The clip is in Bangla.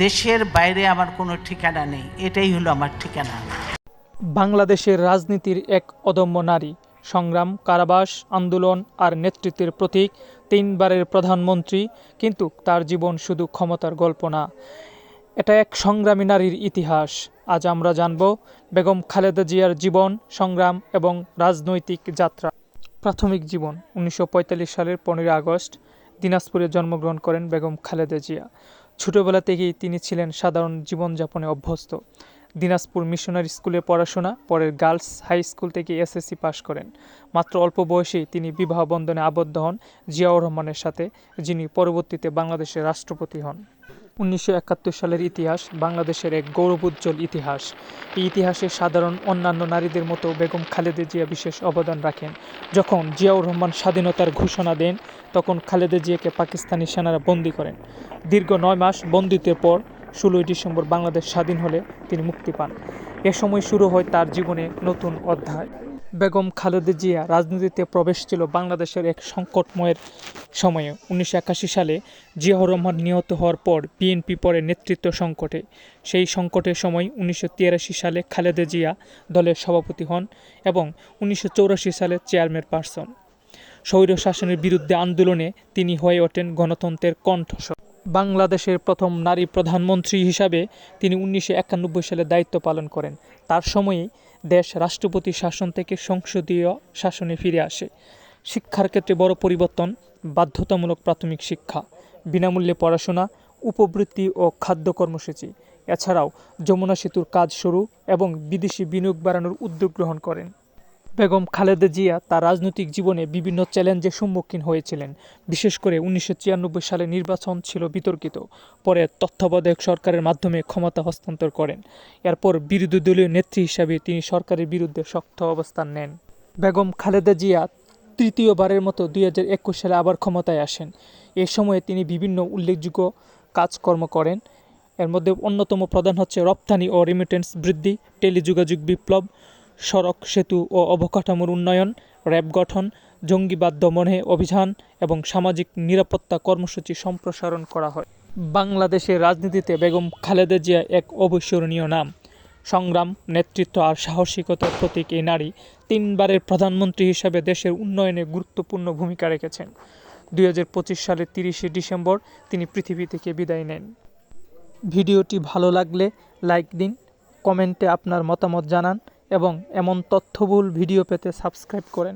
দেশের বাইরে আমার কোনো ঠিকানা নেই, এটাই হলো আমার ঠিকানা। বাংলাদেশের রাজনীতির এক অদম্য নারী, সংগ্রাম, কারাবাস, আন্দোলন আর নেতৃত্বের প্রতীক, 3বারের প্রধানমন্ত্রী। কিন্তু তার জীবন শুধু ক্ষমতার গল্প না, এটা এক সংগ্রামী নারীর ইতিহাস। আজ আমরা জানব বেগম খালেদা জিয়ার জীবন, সংগ্রাম এবং রাজনৈতিক যাত্রা। প্রাথমিক জীবন। 1945 সালের 15 আগস্ট দিনাজপুরে জন্মগ্রহণ করেন বেগম খালেদা জিয়া। ছোটবেলা থেকেই তিনি ছিলেন সাধারণ জীবনযাপনে অভ্যস্ত। দিনাজপুর মিশনারি স্কুলে পড়াশোনা, পরে গার্লস হাই স্কুল থেকে এসএসসি পাশ করেন। মাত্র অল্প বয়সেই তিনি বিবাহ বন্ধনে আবদ্ধ হন জিয়াউর রহমানের সাথে, যিনি পরবর্তীতে বাংলাদেশের রাষ্ট্রপতি হন। 1971 সালের ইতিহাস বাংলাদেশের এক গৌরবোজ্জ্বল ইতিহাস। এই ইতিহাসে সাধারণ অন্যান্য নারীদের মতো বেগম খালেদা জিয়া বিশেষ অবদান রাখেন। যখন জিয়াউর রহমান স্বাধীনতার ঘোষণা দেন, তখন খালেদা জিয়াকে পাকিস্তানি সেনারা বন্দী করেন। দীর্ঘ 9 মাস বন্দিত্বের পর 16 ডিসেম্বর বাংলাদেশ স্বাধীন হলে তিনি মুক্তি পান। এ সময় শুরু হয় তার জীবনে নতুন অধ্যায়। বেগম খালেদা জিয়া রাজনীতিতে প্রবেশ ছিল বাংলাদেশের এক সংকটময়ের সময়ে। 1981 সালে জিয়াউর রহমান নিহত হওয়ার পর বিএনপি পড়ে নেতৃত্ব সংকটে। সেই সংকটের সময় 1983 সালে খালেদা জিয়া দলের সভাপতি হন এবং 1984 সালে চেয়ারম্যান পারসন। স্বৈরশাসনের বিরুদ্ধে আন্দোলনে তিনি হয়ে ওঠেন গণতন্ত্রের কণ্ঠস্বর। বাংলাদেশের প্রথম নারী প্রধানমন্ত্রী হিসাবে তিনি 1991 সালে দায়িত্ব পালন করেন। তার সময়েই দেশ রাষ্ট্রপতি শাসন থেকে সংসদীয় শাসনে ফিরে আসে। শিক্ষার ক্ষেত্রে বড় পরিবর্তন, বাধ্যতামূলক প্রাথমিক শিক্ষা, বিনামূল্যে পড়াশোনা, উপবৃত্তি ও খাদ্য কর্মসূচি। এছাড়াও যমুনা সেতুর কাজ শুরু এবং বিদেশি বিনিয়োগ বাড়ানোর উদ্যোগ গ্রহণ করেন। বেগম খালেদা জিয়া তার রাজনৈতিক জীবনে বিভিন্ন চ্যালেঞ্জের সম্মুখীন হয়েছিলেন। বিশেষ করে 1996 সালে নির্বাচন ছিল বিতর্কিত। পরে তত্ত্বাবধায়ক সরকারের মাধ্যমে ক্ষমতা হস্তান্তর করেন। এরপর বিরোধী দলীয় নেত্রী হিসাবে তিনি সরকারের বিরুদ্ধে শক্ত অবস্থান নেন। বেগম খালেদা জিয়া তৃতীয়বারের মতো 2021 সালে আবার ক্ষমতায় আসেন। এ সময়ে তিনি বিভিন্ন উল্লেখযোগ্য কাজকর্ম করেন। এর মধ্যে অন্যতম প্রধান হচ্ছে রপ্তানি ও রেমিটেন্স বৃদ্ধি, টেলিযোগাযোগ বিপ্লব, সড়ক, সেতু ও অবকাঠামোর উন্নয়ন, র্যাব গঠন, জঙ্গিবাদ দমনে অভিযান এবং সামাজিক নিরাপত্তা কর্মসূচি সম্প্রসারণ করা হয়। বাংলাদেশের রাজনীতিতে বেগম খালেদা জিয়া এক অবিস্মরণীয় নাম। সংগ্রাম, নেতৃত্ব আর সাহসিকতার প্রতীক এই নারী 3বারের প্রধানমন্ত্রী হিসাবে দেশের উন্নয়নে গুরুত্বপূর্ণ ভূমিকা রেখেছেন। 2025 সালের 30 ডিসেম্বর তিনি পৃথিবী থেকে বিদায় নেন। ভিডিওটি ভালো লাগলে লাইক দিন, কমেন্টে আপনার মতামত জানান এবং এমন তথ্যবহুল ভিডিও পেতে সাবস্ক্রাইব করেন।